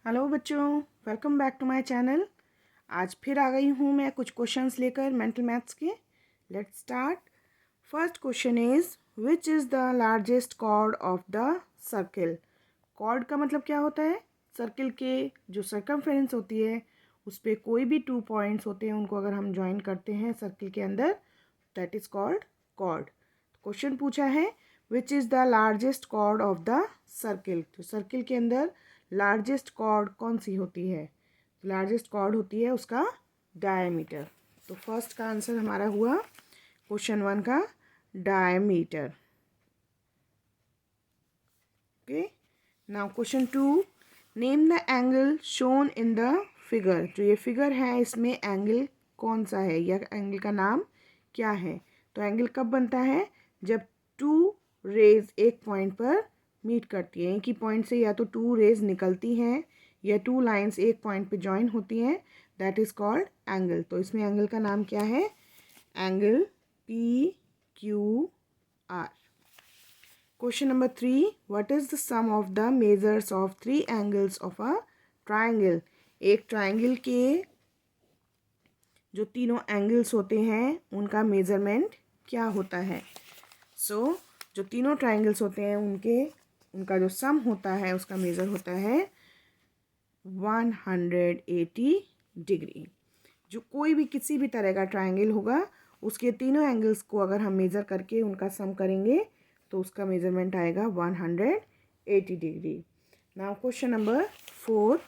Hello बच्चों, welcome back to my channel. आज फिर आ गई हूँ मैं कुछ क्वेश्चंस लेकर मेंटल मैथ्स के। Let's start. First question is which is the largest chord of the circle. Chord का मतलब क्या होता है? सर्किल के जो सर्कमफेरेंस होती है उस पर कोई भी 2 पॉइंट्स होते हैं, उनको अगर हम ज्वाइन करते हैं सर्किल के अंदर, that is called chord. Question पूछा है which is the largest chord of the circle. तो सर्किल के अंदर लार्जेस्ट कॉर्ड कौन सी होती है? लार्जेस्ट कॉर्ड होती है उसका डायमीटर। तो फर्स्ट का आंसर हमारा हुआ क्वेश्चन 1 का diameter. Okay, now question 2, name the angle shown in the figure. जो ये फिगर है इसमें एंगल कौन सा है या एंगल का नाम क्या है? तो एंगल कब बनता है? जब टू रेज एक पॉइंट पर मीट करती हैं। एक ही पॉइंट से या तो टू रेज निकलती हैं या टू लाइंस एक पॉइंट पे जॉइन होती हैं, दैट इज़ कॉल्ड एंगल। तो इसमें एंगल का नाम क्या है? Angle P Q R. Question number 3, what is the sum of the measures of 3 angles of a triangle. एक ट्राइंगल के जो तीनों एंगल्स होते हैं उनका मेजरमेंट क्या होता है? जो तीनों ट्राइंगल्स होते हैं उनका जो सम होता है उसका मेज़र होता है 180 डिग्री। जो कोई भी किसी भी तरह का ट्राइंगल होगा उसके तीनों एंगल्स को अगर हम मेज़र करके उनका सम करेंगे तो उसका मेज़रमेंट आएगा 180 degree. Now question number 4,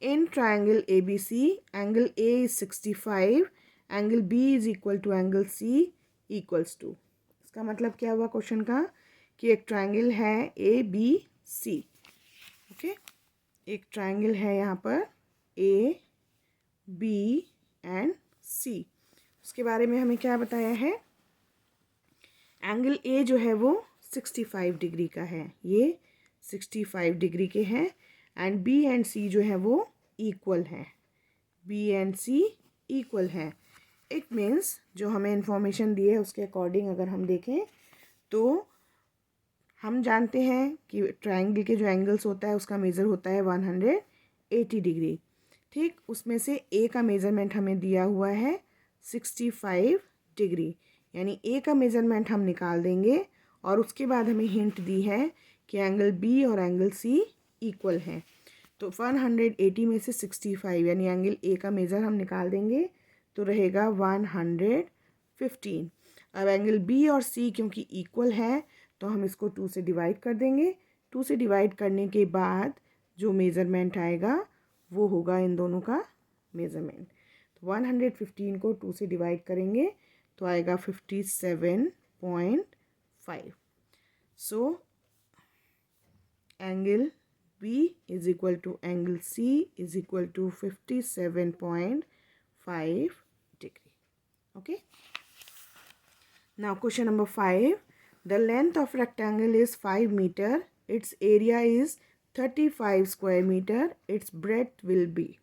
in triangle A B C angle A is 65, angle B is equal to angle C equals to. इसका मतलब क्या हुआ क्वेश्चन का कि एक ट्राइंगल है ए बी सी। ओके, एक ट्राइंगल है यहाँ पर ए बी एंड सी। उसके बारे में हमें क्या बताया है? एंगल ए जो है वो 65 डिग्री का है, ये 65 डिग्री के हैं। एंड बी एंड सी जो है वो इक्वल है, बी एंड सी इक्वल है। इट मीन्स जो हमें इंफॉर्मेशन दी है उसके अकॉर्डिंग अगर हम देखें तो हम जानते हैं कि ट्राइंगल के जो एंगल्स होता है उसका मेज़र होता है 180 डिग्री। ठीक, उसमें से ए का मेज़रमेंट हमें दिया हुआ है 65 डिग्री, यानी ए का मेज़रमेंट हम निकाल देंगे और उसके बाद हमें हिंट दी है कि एंगल बी और एंगल सी इक्वल हैं। तो 180 में से 65 यानी एंगल ए का मेज़र हम निकाल देंगे तो रहेगा 115। अब एंगल बी और सी क्योंकि इक्वल है तो हम इसको 2 से डिवाइड कर देंगे। 2 से डिवाइड करने के बाद जो मेज़रमेंट आएगा वो होगा इन दोनों का मेज़रमेंट। तो 115 को 2 से डिवाइड करेंगे तो आएगा 57.5। So angle B is equal to angle C is equal to 57.5 degree. Okay, now question number 5, the length of rectangle is 5 meter, its area is 35 square meter, its breadth will be।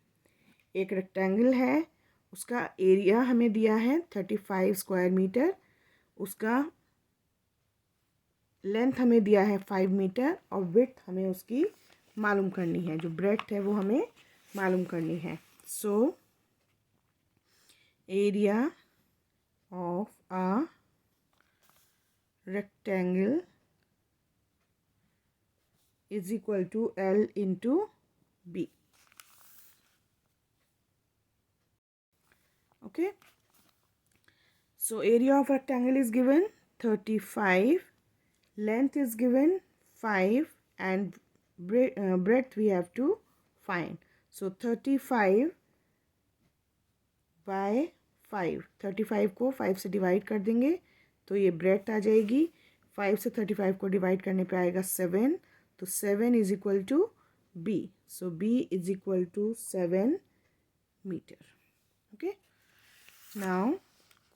एक rectangle है, उसका area हमें दिया है 35 square metre, उसका length हमें दिया है 5 मीटर और विड्थ हमें उसकी मालूम करनी है, जो ब्रेड्थ है वो हमें मालूम करनी है। So area of a rectangle is equal to L into B. Okay, so area of rectangle is given 35, length is given 5 and breadth we have to find. So 35 by 5, 35 को 5 से डिवाइड कर देंगे तो ये ब्रेड्थ आ जाएगी। 5 से 35 को divide करने पे आएगा 7, तो 7 is equal to B. So B is equal to 7 metre. Okay, now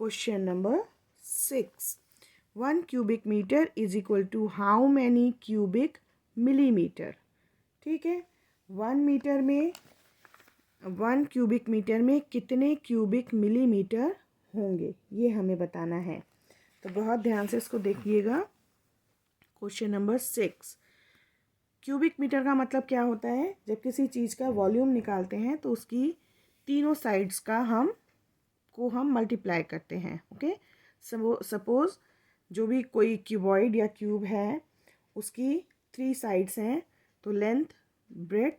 question number 6, 1 cubic metre is equal to how many cubic millimetre. ठीक है, 1 क्यूबिक मीटर में कितने क्यूबिक मिलीमीटर होंगे ये हमें बताना है। तो बहुत ध्यान से इसको देखिएगा। क्वेश्चन नंबर 6, क्यूबिक मीटर का मतलब क्या होता है, जब किसी चीज़ का वॉल्यूम निकालते हैं तो उसकी तीनों साइड्स का हम मल्टीप्लाई करते हैं। ओके, सपोज जो भी कोई क्यूबॉइड या क्यूब है उसकी 3 साइड्स हैं, तो length width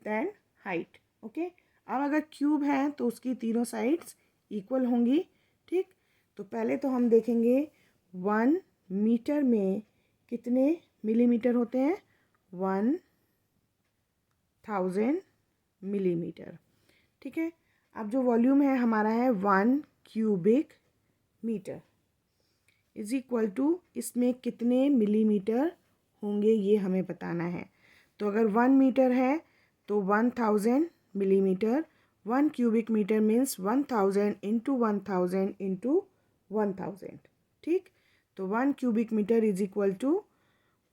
and height. Okay, अब अगर क्यूब है तो उसकी तीनों साइड्स इक्वल होंगी। ठीक, तो पहले तो हम देखेंगे 1 मीटर में कितने मिलीमीटर होते हैं, 1000 मिलीमीटर। ठीक है, अब जो वॉल्यूम है हमारा है 1 cubic metre is equal to, इसमें कितने मिलीमीटर होंगे ये हमें बताना है। तो अगर 1 मीटर है तो 1000 millimetre, 1 cubic metre means 1000 into 1000 into 1000। ठीक, तो 1 cubic metre is equal to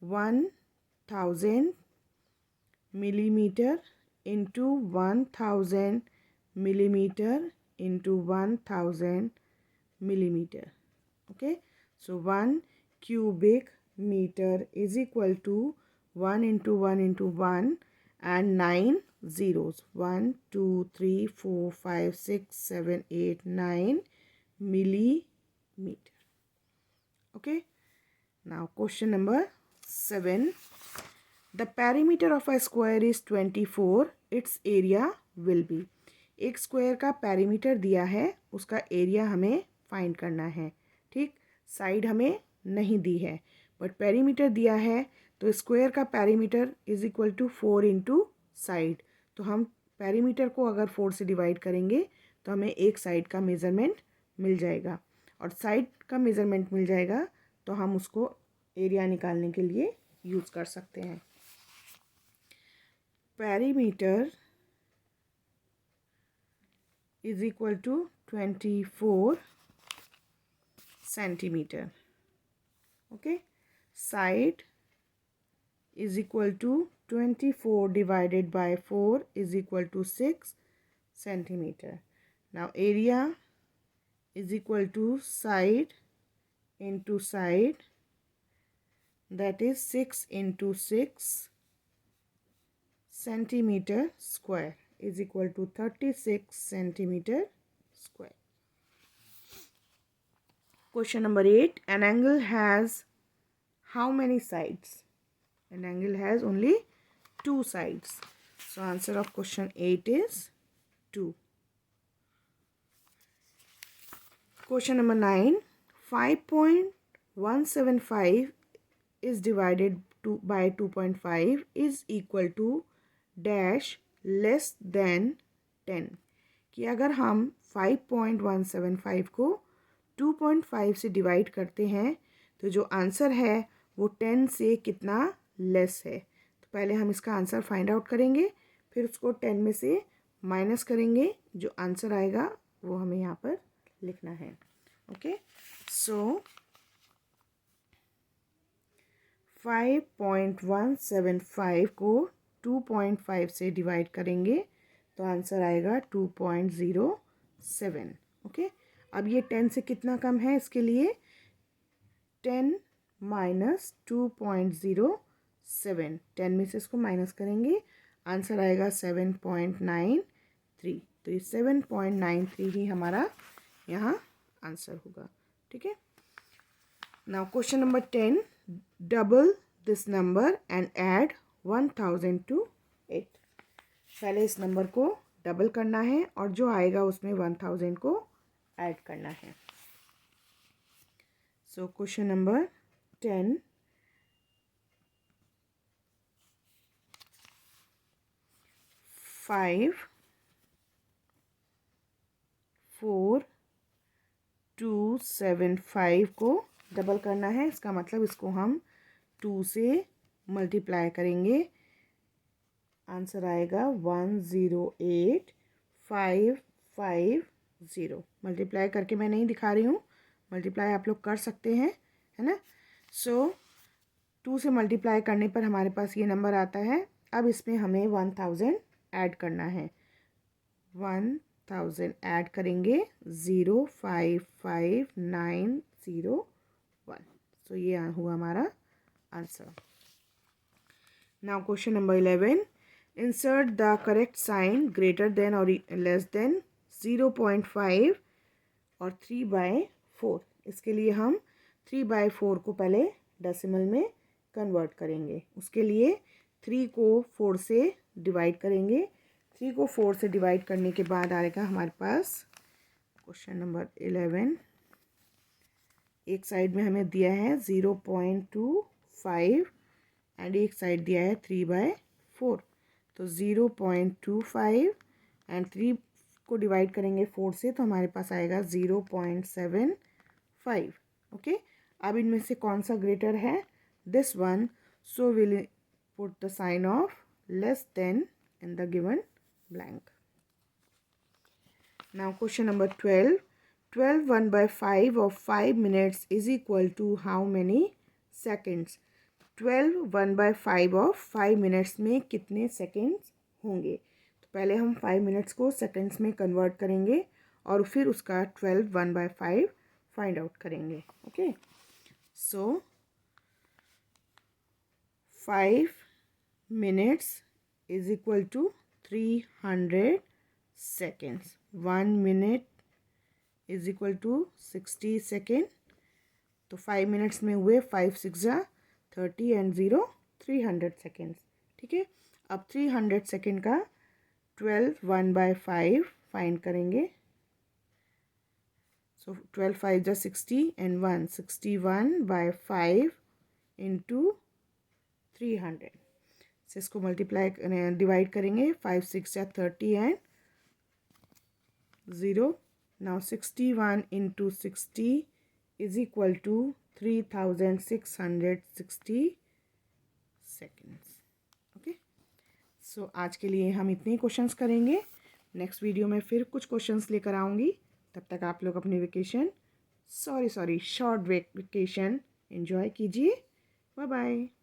1000 millimetre into 1000 millimeter into 1000 millimeter. Okay, so 1 cubic meter is equal to 1 into 1 into 1 and 9 zeros, 1 2 3 4 5 6 7 8 9 millimeter. Okay, now question number 7. The perimeter of a square is 24. Its area will be. एक square का perimeter दिया है, उसका area हमें find करना है। ठीक, side हमें नहीं दी है बट पेरीमीटर दिया है, तो स्क्वायर का perimeter is equal to 4 into side. तो हम पेरीमीटर को अगर 4 से डिवाइड करेंगे तो हमें एक साइड का मेज़रमेंट मिल जाएगा, और साइड का मेज़रमेंट मिल जाएगा तो हम उसको एरिया निकालने के लिए यूज़ कर सकते हैं। Perimeter is equal to 24 centimeter. Okay, side is equal to 24 divided by 4 is equal to 6 centimeter. Now area is equal to side into side, that is 6 into 6 centimeter square is equal to 36 centimeter square. Question number 8. An angle has how many sides? An angle has only 2 sides. So answer of question 8 is 2. Question number 9. 5.175 is divided by 2.5 is equal to dash less than 10, कि अगर हम 5.175 को 2.5 से divide करते हैं तो जो answer है वो 10 से कितना लेस है। तो पहले हम इसका आंसर फाइंड आउट करेंगे, फिर उसको 10 में से माइनस करेंगे, जो आंसर आएगा वो हमें यहाँ पर लिखना है। ओके, सो 5.175 को 2.5 से डिवाइड करेंगे तो आंसर आएगा 2.07। ओके, अब ये 10 से कितना कम है, इसके लिए 10 माइनस 2.07, 10 में से इसको माइनस करेंगे, आंसर आएगा 7.93। तो ये 7.93 ही हमारा यहाँ आंसर होगा। ठीक है, now question number 10. Double this number and add 1000 to 8. पहले इस नंबर को डबल करना है और जो आएगा उसमें 1000 को ऐड करना है। So question number 10. 5 4 2 7 5 को डबल करना है, इसका मतलब इसको हम 2 से मल्टीप्लाई करेंगे, आंसर आएगा 108550। मल्टीप्लाई करके मैं नहीं दिखा रही हूँ, मल्टीप्लाई आप लोग कर सकते हैं, है ना। सो 2 से मल्टीप्लाई करने पर हमारे पास ये नंबर आता है। अब इसमें हमें 1000 ऐड करना है, 1000 ऐड करेंगे 055901। सो ये हुआ हमारा answer. Now question number 11, insert the correct sign greater than और लेस देन 0.5 और 3/4। इसके लिए हम 3/4 को पहले डेसिमल में कन्वर्ट करेंगे। उसके लिए 3 को 4 से डिवाइड करेंगे। 3 को 4 से डिवाइड करने के बाद आएगा हमारे पास क्वेश्चन नंबर 11। एक साइड में हमें दिया है 0.25 एंड एक साइड दिया है 3/4। तो 0.25 एंड 3 को डिवाइड करेंगे 4 से तो हमारे पास आएगा 0.75। ओके, अब इनमें से कौन सा ग्रेटर है? This one, so will put the sign of less than in the given blank. Now question number 12. 12 1/5 of 5 minutes is equal to how many seconds? 12 1/5 of 5 minutes में कितने सेकेंड्स होंगे? तो पहले हम 5 मिनट्स को सेकेंड्स में convert करेंगे और फिर उसका 12 1/5 फाइंड आउट करेंगे। Okay, so 5 minutes is equal to 300 seconds. 1 minute is equal to 60 second. तो 5 मिनट्स में हुए 5 6 30 एंड 0 300 सेकेंड्स। ठीक है, अब 300 सेकेंड का 12 1/5 फाइंड करेंगे। सो 12 5 60 एंड 1 61/5 इंटू 300 से इसको मल्टीप्लाई डिवाइड करेंगे। 5 6 30 and 0। Now 61 into 60 is equal to 3660 seconds. Okay, so आज के लिए हम इतने ही क्वेश्चंस करेंगे। नेक्स्ट वीडियो में फिर कुछ क्वेश्चंस लेकर आऊँगी। तब तक आप लोग अपनी वेकेशन शॉर्ट वेकेशन एंजॉय कीजिए। Bye bye.